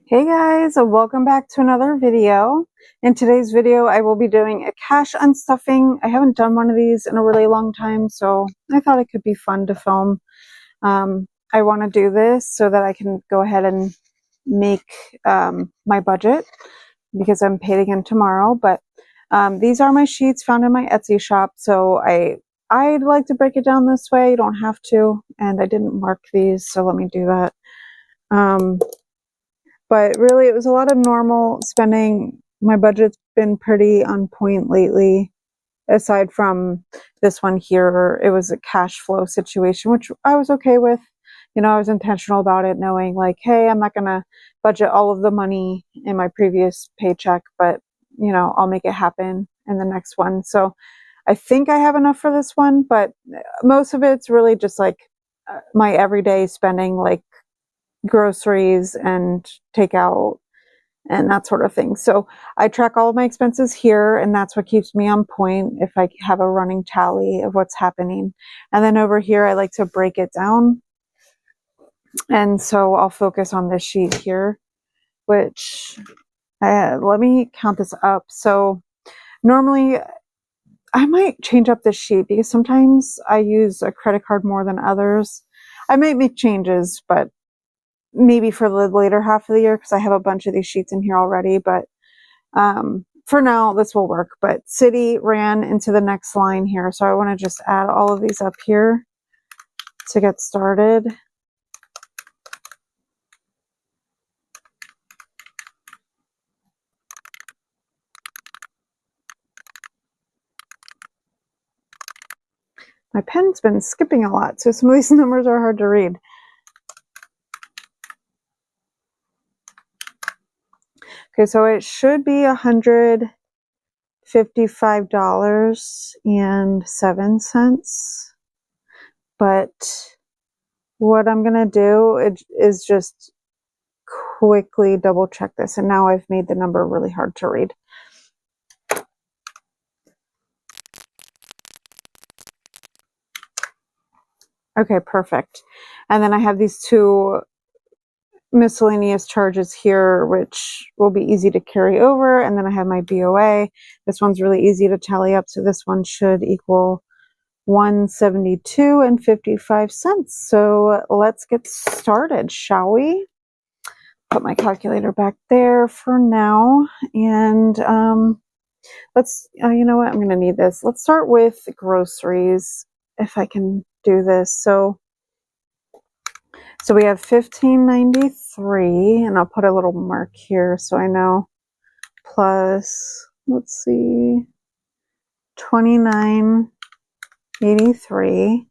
Hey guys, welcome back to another video. In today's video, I will be doing a cash unstuffing. I haven't done one of these in a really long time, so I thought it could be fun to film. I want to do this so that I can go ahead and make my budget because I'm paid again tomorrow. But these are my sheets found in my Etsy shop, so I'd like to break it down this way. You don't have to, and I didn't mark these, so let me do that. But really, it was a lot of normal spending. My budget's been pretty on point lately. Aside from this one here, it was a cash flow situation, which I was okay with. You know, I was intentional about it, knowing like, hey, I'm not going to budget all of the money in my previous paycheck, but, you know, I'll make it happen in the next one. So I think I have enough for this one, but most of it's really just like my everyday spending, like groceries and takeout and that sort of thing. So I track all of my expenses here, and that's what keeps me on point if I have a running tally of what's happening. And then over here, I like to break it down. And so I'll focus on this sheet here, which let me count this up. So normally I might change up this sheet because sometimes I use a credit card more than others. I might make changes, but maybe for the later half of the year because I have a bunch of these sheets in here already, but for now this will work. But city ran into the next line here, so I want to just add all of these up here to get started. My pen's been skipping a lot, so some of these numbers are hard to read. Okay, so it should be $155.07. But what I'm going to do is just quickly double check this. And now I've made the number really hard to read. Okay, perfect. And then I have these two miscellaneous charges here, which will be easy to carry over. And then I have my BOA. This one's really easy to tally up. So this one should equal $172.55. So let's get started, shall we? Put my calculator back there for now. And let's, you know what? I'm going to need this. Let's start with groceries if I can do this. So we have $15.93, and I'll put a little mark here so I know, plus, let's see, $29.83.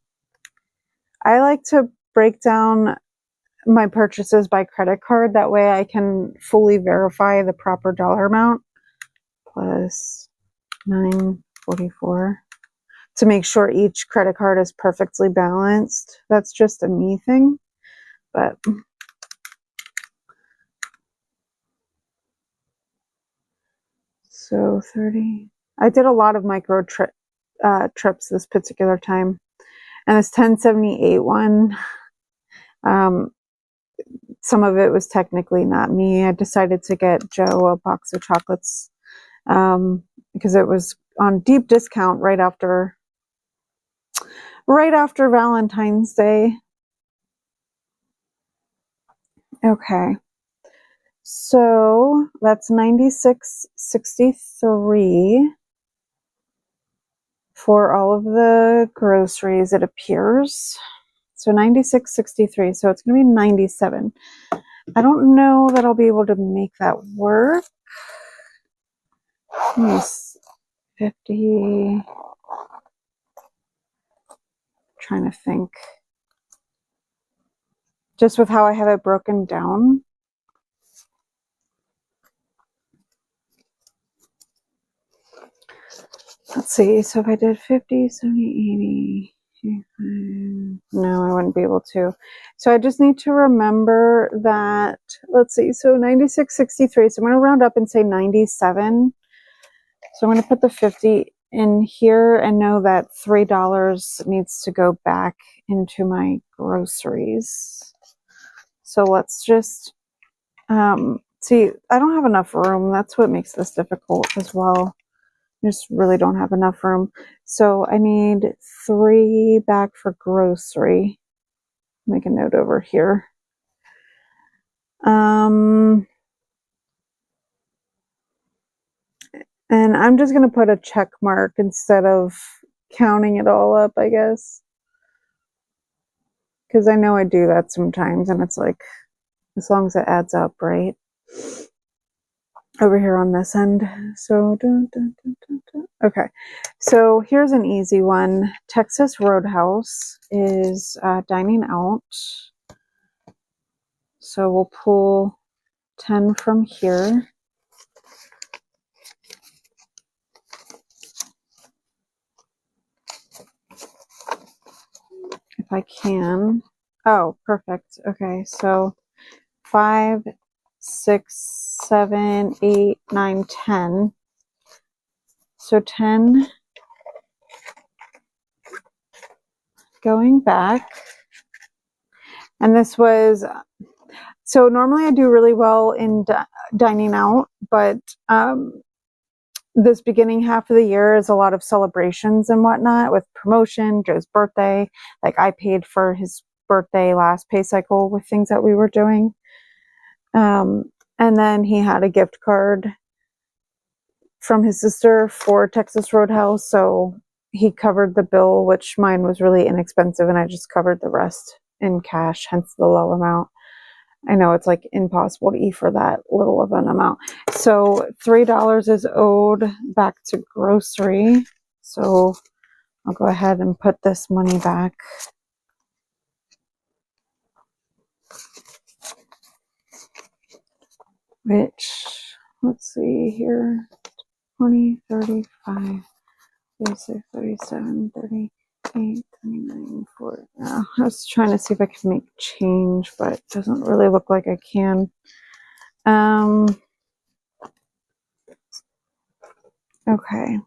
I like to break down my purchases by credit card. That way I can fully verify the proper dollar amount. Plus $9.44 to make sure each credit card is perfectly balanced. That's just a me thing. But so 30. I did a lot of micro trips this particular time. And this 1078 one, some of it was technically not me. I decided to get Joe a box of chocolates because it was on deep discount right after Valentine's Day. Okay. So that's $96.63 for all of the groceries, it appears. So $96.63. So it's going to be $97. I don't know that I'll be able to make that work. 50. Trying to think. Just with how I have it broken down. Let's see, so if I did 50, 70, 80, no, I wouldn't be able to. So I just need to remember that, let's see, so 96.63, so I'm going to round up and say 97. So I'm going to put the 50 in here and know that $3 needs to go back into my groceries. So let's just See, I don't have enough room. That's what makes this difficult as well. I just really don't have enough room. So I need 3 back for grocery. Make a note over here. And I'm just going to put a check mark instead of counting it all up, I guess. Because I know I do that sometimes, and it's like, as long as it adds up, right? Over here on this end. So, okay. So here's an easy one. Texas Roadhouse is dining out. So we'll pull 10 from here. If I can. Oh, perfect. Okay, so 5, 6, 7, 8, 9, 10. So 10 going back. And this was, so normally I do really well in dining out, but this beginning half of the year is a lot of celebrations and whatnot with promotion, Joe's birthday. Like I paid for his birthday last pay cycle with things that we were doing. And then he had a gift card from his sister for Texas Roadhouse. So he covered the bill, which mine was really inexpensive, and I just covered the rest in cash, hence the low amount. I know it's like impossible to eat for that little of an amount. So $3 is owed back to grocery. So I'll go ahead and put this money back. Which, let's see here, 20, 35, 36, 37, 38, 39, 40. I was trying to see if I could make change, but it doesn't really look like I can. Okay.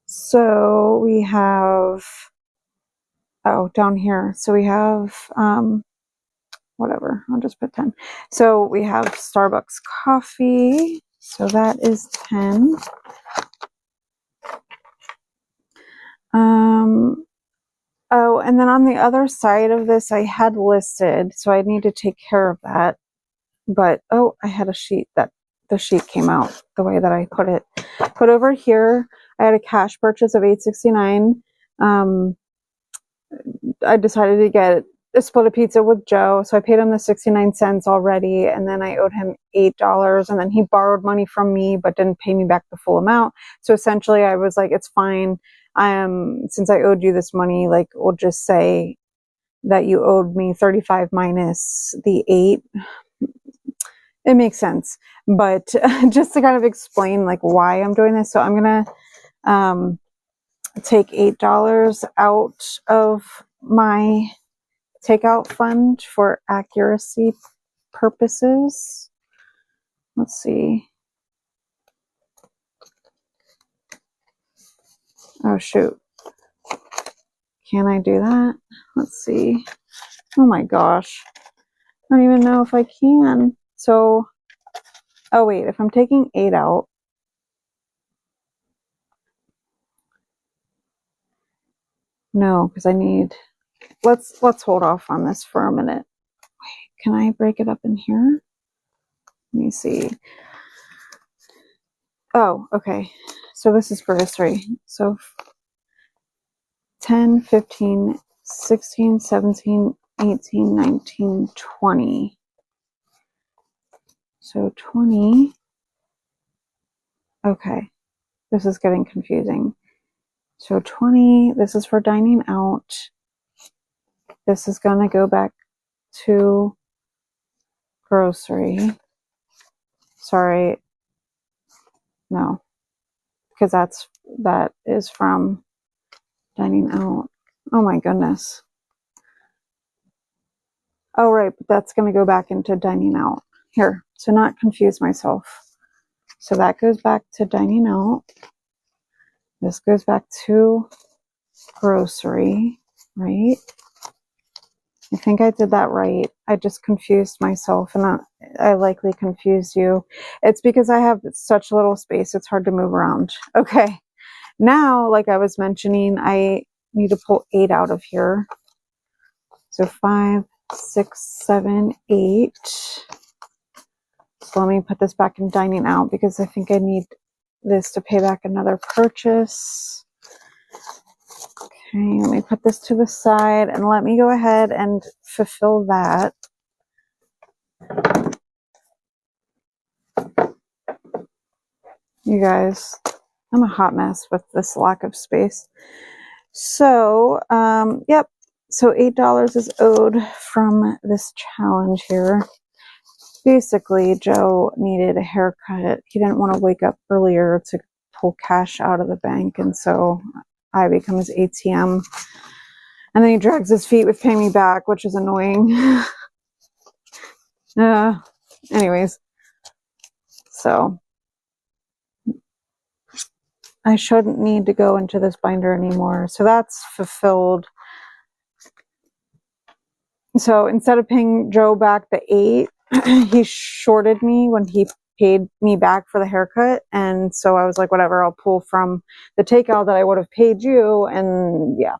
So we have, down here. So we have, whatever, I'll just put 10. So we have Starbucks coffee. So that is 10. Oh, and then on the other side of this, I had listed, so I need to take care of that. But, oh, I had a sheet that the sheet came out the way that I put it. But over here, I had a cash purchase of $8.69. I decided to get a split a pizza with Joe, so I paid him the 69 cents already, and then I owed him $8, and then he borrowed money from me but didn't pay me back the full amount. So essentially I was like, it's fine. Since I owed you this money, like, we'll just say that you owed me 35 minus the 8. It makes sense. But just to kind of explain like why I'm doing this, so I'm gonna take $8 out of my takeout fund for accuracy purposes. Let's see. Oh shoot. Can I do that? Let's see. Oh my gosh. I don't even know if I can. So, oh wait, if I'm taking 8 out, no, because I need, let's hold off on this for a minute. Wait, can I break it up in here? Let me see. Oh, okay. So this is grocery. So 10, 15, 16, 17, 18, 19, 20. So 20. Okay. This is getting confusing. So 20, this is for dining out. This is going to go back to grocery. Sorry. No. Because that is from dining out. Oh my goodness. Oh, right. But that's going to go back into dining out. Here. So not confuse myself. So that goes back to dining out. This goes back to grocery, right? I think I did that right. I just confused myself, and I likely confused you. It's because I have such little space, it's hard to move around. Okay. Now, like I was mentioning, I need to pull 8 out of here. So 5, 6, 7, 8. So let me put this back in dining out because I think I need this to pay back another purchase. Okay, let me put this to the side and let me go ahead and fulfill that. You guys, I'm a hot mess with this lack of space. So, yep. So $8 is owed from this challenge here. Basically, Joe needed a haircut. He didn't want to wake up earlier to pull cash out of the bank, and so I become his ATM. And then he drags his feet with paying me back, which is annoying. Anyways, so I shouldn't need to go into this binder anymore. So that's fulfilled. So instead of paying Joe back the 8, he shorted me when he paid me back for the haircut. And so I was like, whatever, I'll pull from the takeout that I would have paid you. And yeah,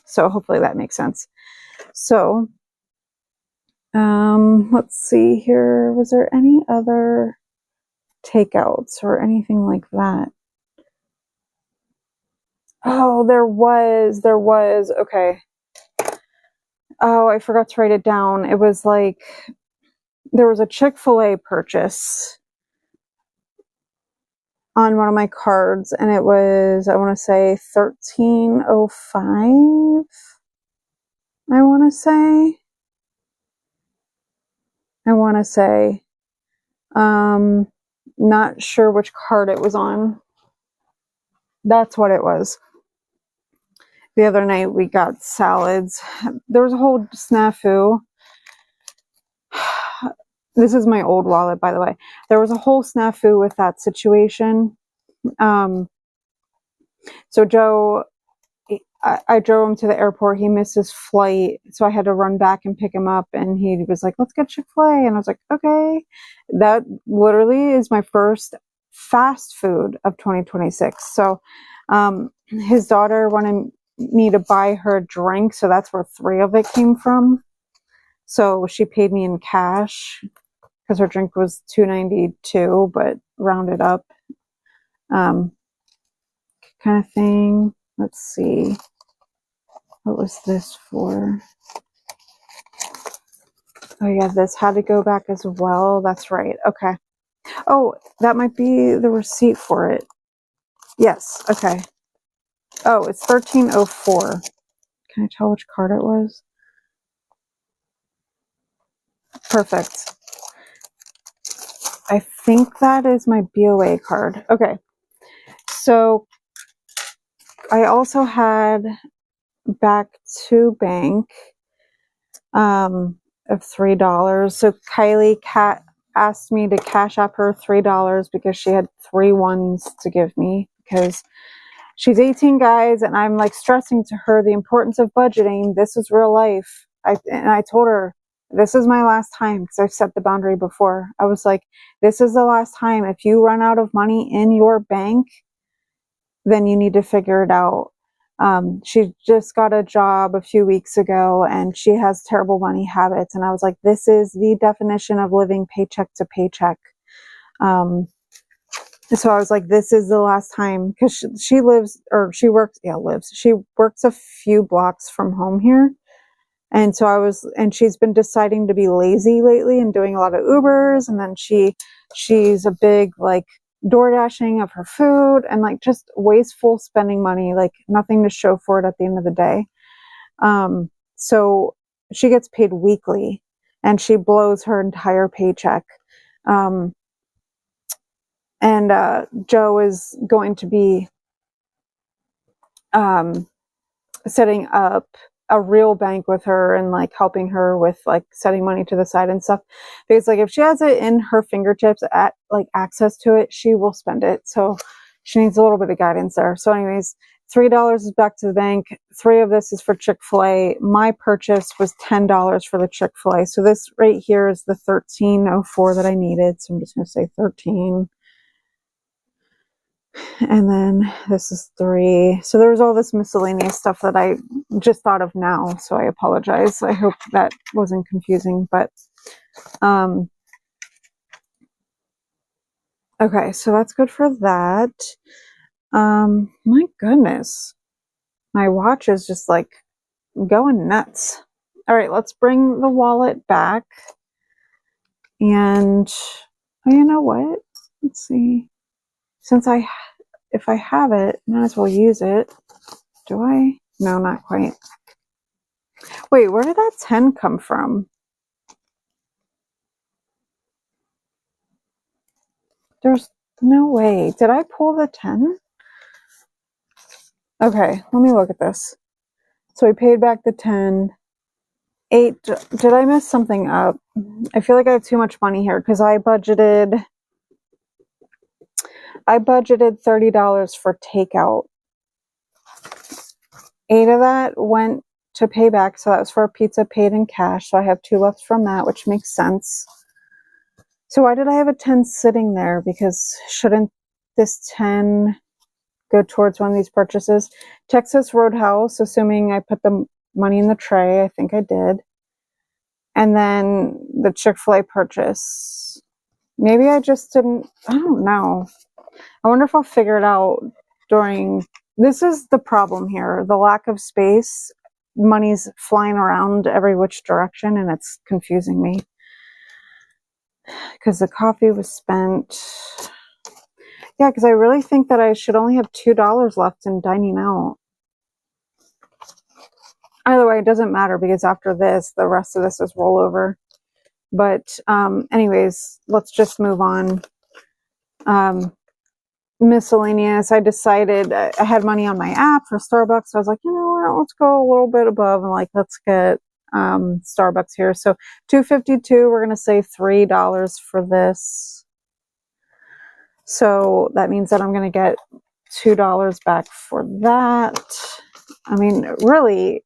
so hopefully that makes sense. So, let's see here. Was there any other takeouts or anything like that? Oh, there was. Okay. Oh, I forgot to write it down. It was like, there was a Chick-fil-A purchase on one of my cards, and it was, I want to say, $13.05. I want to say. Not sure which card it was on. That's what it was. The other night we got salads. There was a whole snafu. This is my old wallet, by the way. There was a whole snafu with that situation. So Joe, I drove him to the airport. He missed his flight, so I had to run back and pick him up. And he was like, "Let's get Chick-fil-A," and I was like, "Okay." That literally is my first fast food of 2026. So, his daughter wanted me to buy her a drink, so that's where 3 of it came from. So she paid me in cash because her drink was $2.92, but rounded up, kind of thing. Let's see. What was this for? Oh yeah, this had to go back as well. That's right. Okay. Oh, that might be the receipt for it. Yes. Okay. Oh, it's 1304. Can I tell which card it was? Perfect. I think that is my BOA card. Okay. So I also had back to bank of $3. So Kylie asked me to cash up her $3 because she had 3 ones to give me, because she's 18, guys, and I'm like stressing to her the importance of budgeting. This is real life. And I told her, this is my last time, because I've set the boundary before. I was like, this is the last time. If you run out of money in your bank, then you need to figure it out. She just got a job a few weeks ago, and she has terrible money habits. And I was like, this is the definition of living paycheck to paycheck. So I was like, this is the last time, because she works a few blocks from home here. And so and she's been deciding to be lazy lately and doing a lot of Ubers. And then she's a big, like, door dashing of her food, and like just wasteful spending money, like nothing to show for it at the end of the day. So she gets paid weekly, and she blows her entire paycheck. And Joe is going to be setting up a real bank with her, and like helping her with like setting money to the side and stuff, because like if she has it in her fingertips, access to it, she will spend it. So she needs a little bit of guidance there. So anyways, $3 is back to the bank. 3 of this is for Chick-fil-A. My purchase was $10 for the Chick-fil-A. So this right here is the $13.04 that I needed. So I'm just going to say 13. And then this is 3. So there was all this miscellaneous stuff that I just thought of now. So I apologize. I hope that wasn't confusing, but, okay, so that's good for that. My goodness, my watch is just like going nuts. All right, let's bring the wallet back. And oh, you know what? Let's see. Since if I have it, might as well use it. Do I? No, not quite. Wait, where did that 10 come from? There's no way. Did I pull the 10? Okay, let me look at this. So we paid back the 10. 8. Did I mess something up? I feel like I have too much money here because I budgeted $30 for takeout. 8 of that went to pay back, so that was for a pizza paid in cash. So I have 2 left from that, which makes sense. So why did I have a 10 sitting there? Because shouldn't this 10 go towards one of these purchases? Texas Roadhouse, assuming I put the money in the tray. I think I did. And then the Chick-fil-A purchase. Maybe I just didn't, I don't know. I wonder if I'll figure it out during, this is the problem here. The lack of space. Money's flying around every which direction and it's confusing me. Because the coffee was spent. Yeah, because I really think that I should only have $2 left in dining out. Either way, it doesn't matter because after this, the rest of this is rollover. But anyways, let's just move on. Miscellaneous. I decided I had money on my app for Starbucks. So I was like, you know what, let's go a little bit above and like, let's get Starbucks here. So $2.52, we're going to say $3 for this. So that means that I'm going to get $2 back for that. I mean, really,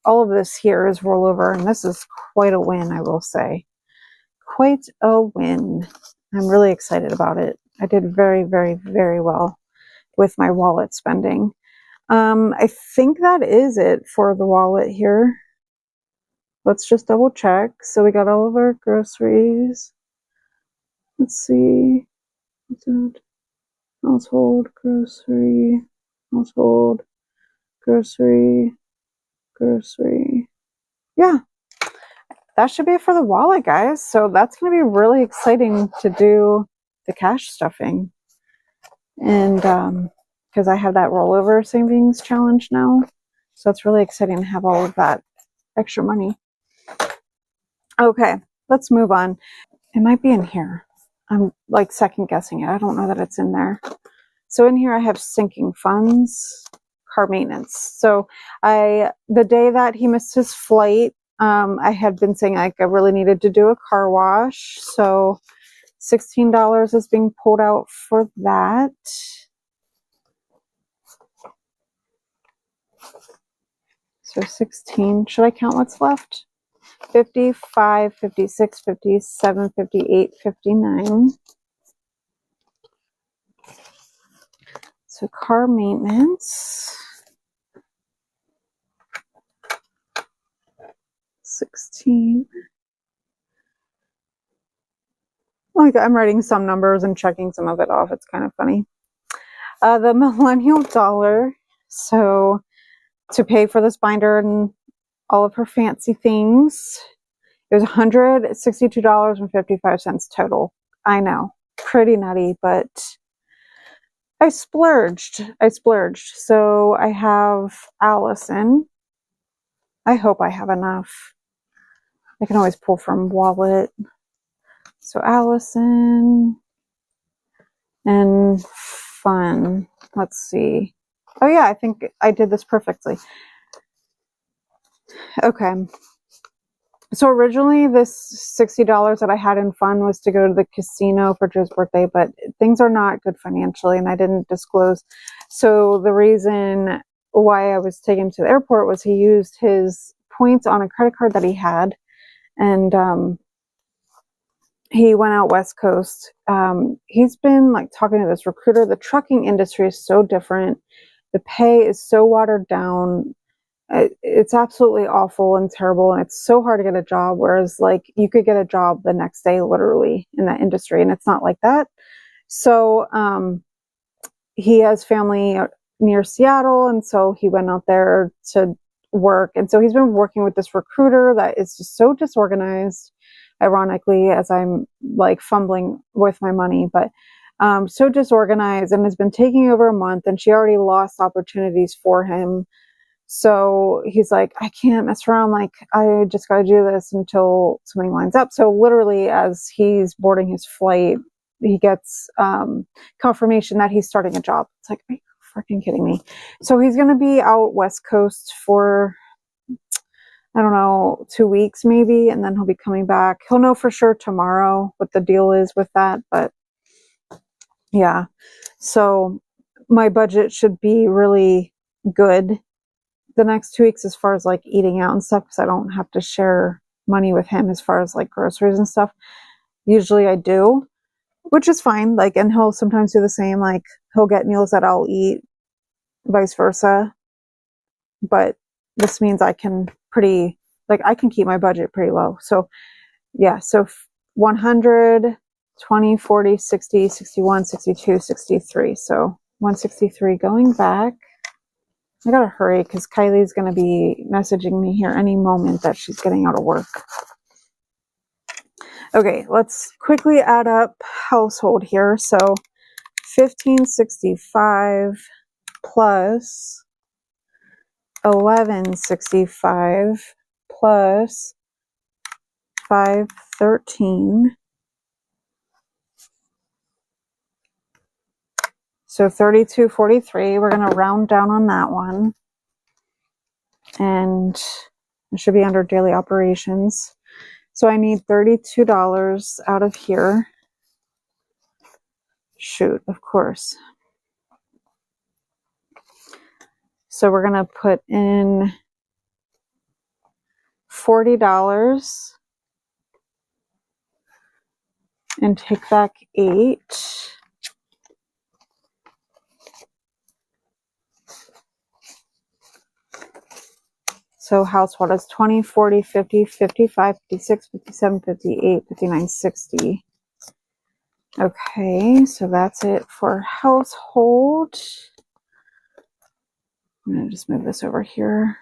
all of this here is rollover, and this is quite a win, I will say. Quite a win. I'm really excited about it. I did very, very, very well with my wallet spending. I think that is it for the wallet here. Let's just double check. So we got all of our groceries. Let's see. What's that? Household, grocery, household, grocery, grocery. Yeah, that should be it for the wallet, guys. So that's going to be really exciting to do the cash stuffing. And because I have that rollover savings challenge now. So it's really exciting to have all of that extra money. Okay, let's move on. It might be in here. I'm like second guessing it. I don't know that it's in there. So in here I have sinking funds, car maintenance. So the day that he missed his flight, I had been saying like I really needed to do a car wash. So $16 is being pulled out for that. So 16, should I count what's left? 55, 56, 57, 58, 59. So car maintenance. 16. Like I'm writing some numbers and checking some of it off. It's kind of funny. The millennial dollar. So to pay for this binder and all of her fancy things, it was $162.55 total. I know, pretty nutty, but I splurged. So I have Allison. I hope I have enough. I can always pull from wallet. So Allison and fun. Let's see. Oh yeah, I think I did this perfectly. Okay. So originally this $60 that I had in fun was to go to the casino for Joe's birthday, but things are not good financially and I didn't disclose. So the reason why I was taking him to the airport was he used his points on a credit card that he had, and he went out West Coast. He's been like talking to this recruiter. The trucking industry is so different. The pay is so watered down. It's absolutely awful and terrible, and it's so hard to get a job. Whereas like you could get a job the next day, literally, in that industry, and it's not like that. So he has family near Seattle, and so he went out there to work. And so he's been working with this recruiter that is just so disorganized, ironically, as I'm like fumbling with my money, but so disorganized, and has been taking over a month, and she already lost opportunities for him. So he's like, I can't mess around. Like, I just got to do this until something lines up. So literally, as he's boarding his flight, he gets confirmation that he's starting a job. It's like, are you freaking kidding me? So he's going to be out West Coast for, I don't know, 2 weeks maybe, and then he'll be coming back. He'll know for sure tomorrow what the deal is with that. But yeah, so my budget should be really good the next 2 weeks as far as like eating out and stuff, because I don't have to share money with him as far as like groceries and stuff. Usually I do, which is fine. Like, and he'll sometimes do the same. Like, he'll get meals that I'll eat, vice versa. But this means I can I can keep my budget pretty low. So yeah, so 100, 20, 40, 60, 61, 62, 63. So 163 going back. I gotta hurry because Kylie's gonna be messaging me here any moment that she's getting out of work. Okay, let's quickly add up household here. So 1565 plus 1165 plus 513. So 3243. We're going to round down on that one. And it should be under daily operations. So I need $32 out of here. Shoot, of course. So we're going to put in $40 and take back 8. So household is 20, 40, 50, 55, 56, 57, 58, 59, 60. Okay, so that's it for household. I'm going to just move this over here.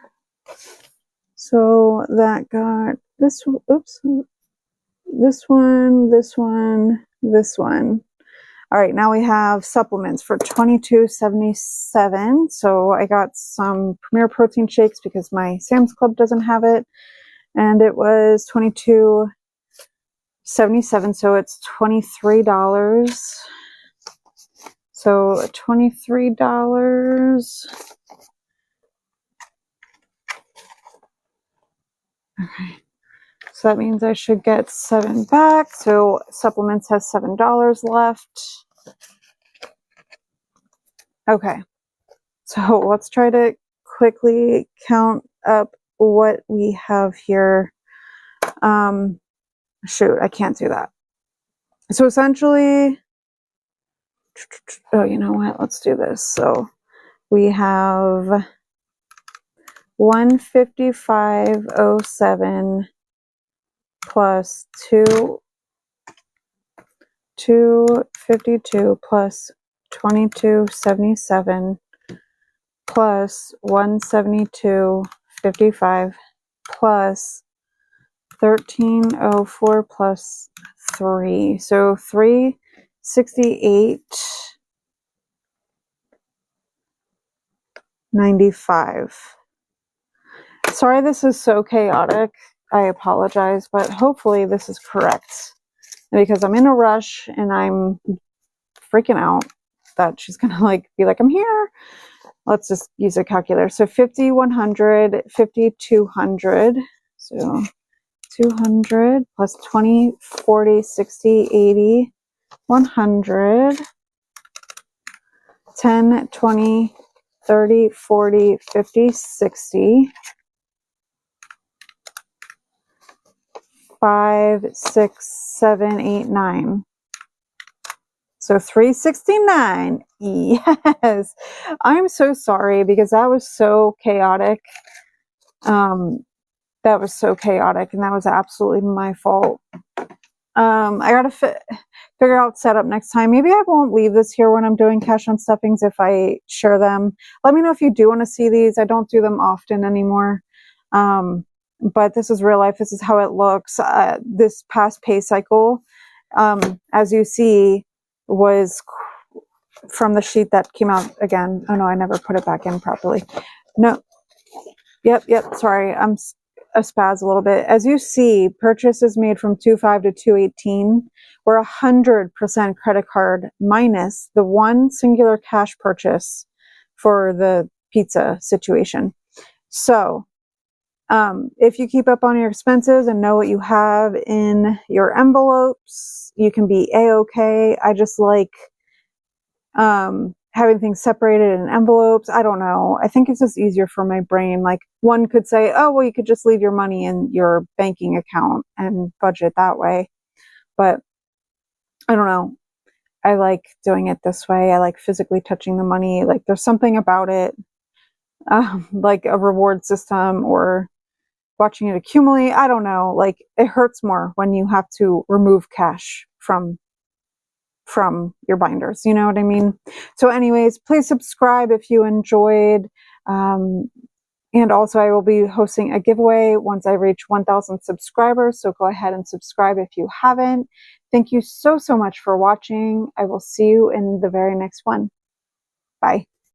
So that got this, oops, this one, this one, this one. All right, now we have supplements for $22.77. So I got some Premier Protein shakes because my Sam's Club doesn't have it. And it was $22.77, so it's $23. So $23. Okay. So that means I should get 7 back. So supplements has $7 left. Okay. So let's try to quickly count up what we have here. Shoot, I can't do that. So essentially, oh, you know what? Let's do this. So we have 155.07 plus 252 plus 22.77 plus 172.55 plus 1304 plus 3. So 368.95. Sorry this is so chaotic. I apologize, but hopefully this is correct. Because I'm in a rush and I'm freaking out that she's gonna like be like, I'm here. Let's just use a calculator. So 50, 100, 50, 200. So 200 plus 20, 40, 60, 80, 100, 10, 20, 30, 40, 50, 60, 5, 6, 7, 8, 9. So 369. Yes. I'm so sorry because that was so chaotic. That was so chaotic and that was absolutely my fault. I gotta figure out setup next time. Maybe I won't leave this here when I'm doing cash unstuffings if I share them. Let me know if you do want to see these. I don't do them often anymore. But this is real life. This is how it looks. This past pay cycle, as you see, was from the sheet that came out again. Oh no, I never put it back in properly. No. Yep. Sorry. I'm a spaz a little bit. As you see, purchases made from 2/5 to 2/18 were 100% credit card minus the one singular cash purchase for the pizza situation. So, if you keep up on your expenses and know what you have in your envelopes, you can be a-okay. I just like having things separated in envelopes. I don't know. I think it's just easier for my brain. Like one could say, oh, well, you could just leave your money in your banking account and budget that way. But I don't know. I like doing it this way. I like physically touching the money. Like there's something about it, like a reward system or watching it accumulate. I don't know. Like it hurts more when you have to remove cash from your binders. You know what I mean? So anyways, please subscribe if you enjoyed. And also I will be hosting a giveaway once I reach 1,000 subscribers. So go ahead and subscribe if you haven't. Thank you so much for watching. I will see you in the very next one. Bye.